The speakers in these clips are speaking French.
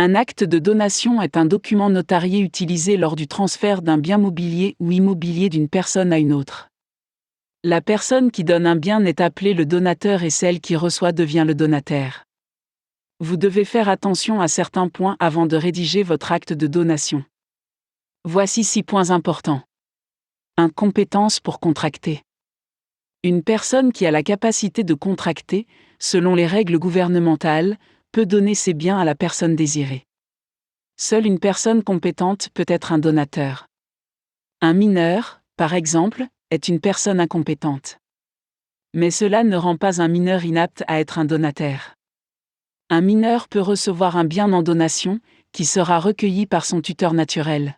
Un acte de donation est un document notarié utilisé lors du transfert d'un bien mobilier ou immobilier d'une personne à une autre. La personne qui donne un bien n'est appelée le donateur et celle qui reçoit devient le donataire. Vous devez faire attention à certains points avant de rédiger votre acte de donation. Voici 6 points importants. 1. Compétence pour contracter. Une personne qui a la capacité de contracter, selon les règles gouvernementales, peut donner ses biens à la personne désirée. Seule une personne compétente peut être un donateur. Un mineur, par exemple, est une personne incompétente. Mais cela ne rend pas un mineur inapte à être un donataire. Un mineur peut recevoir un bien en donation, qui sera recueilli par son tuteur naturel.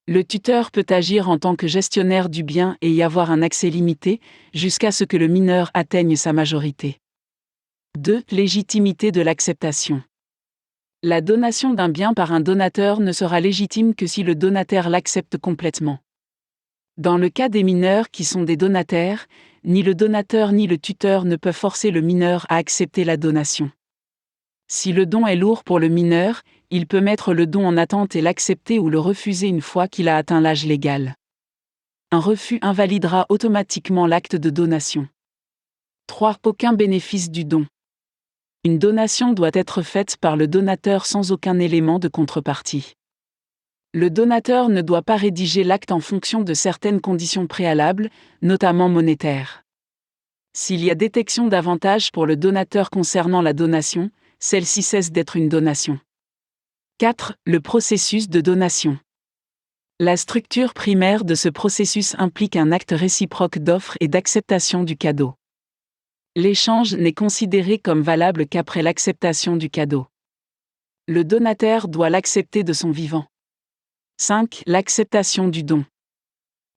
Le tuteur peut agir en tant que gestionnaire du bien et y avoir un accès limité, jusqu'à ce que le mineur atteigne sa majorité. 2. Légitimité de l'acceptation. La donation d'un bien par un donateur ne sera légitime que si le donataire l'accepte complètement. Dans le cas des mineurs qui sont des donataires, ni le donateur ni le tuteur ne peuvent forcer le mineur à accepter la donation. Si le don est lourd pour le mineur, il peut mettre le don en attente et l'accepter ou le refuser une fois qu'il a atteint l'âge légal. Un refus invalidera automatiquement l'acte de donation. 3. Aucun bénéfice du don. Une donation doit être faite par le donateur sans aucun élément de contrepartie. Le donateur ne doit pas rédiger l'acte en fonction de certaines conditions préalables, notamment monétaires. S'il y a détection d'avantages pour le donateur concernant la donation, celle-ci cesse d'être une donation. 4. Le processus de donation. La structure primaire de ce processus implique un acte réciproque d'offre et d'acceptation du cadeau. L'échange n'est considéré comme valable qu'après l'acceptation du cadeau. Le donataire doit l'accepter de son vivant. 5. L'acceptation du don.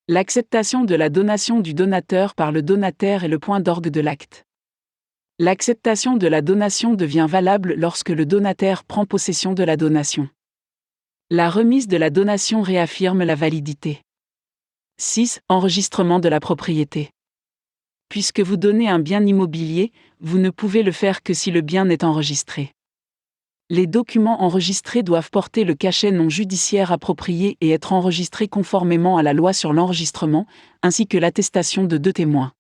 L'acceptation de la donation du donateur par le donataire est le point d'orgue de l'acte. L'acceptation de la donation devient valable lorsque le donataire prend possession de la donation. La remise de la donation réaffirme la validité. 6. Enregistrement de la propriété. Puisque vous donnez un bien immobilier, vous ne pouvez le faire que si le bien est enregistré. Les documents enregistrés doivent porter le cachet non judiciaire approprié et être enregistrés conformément à la loi sur l'enregistrement, ainsi que l'attestation de 2 témoins.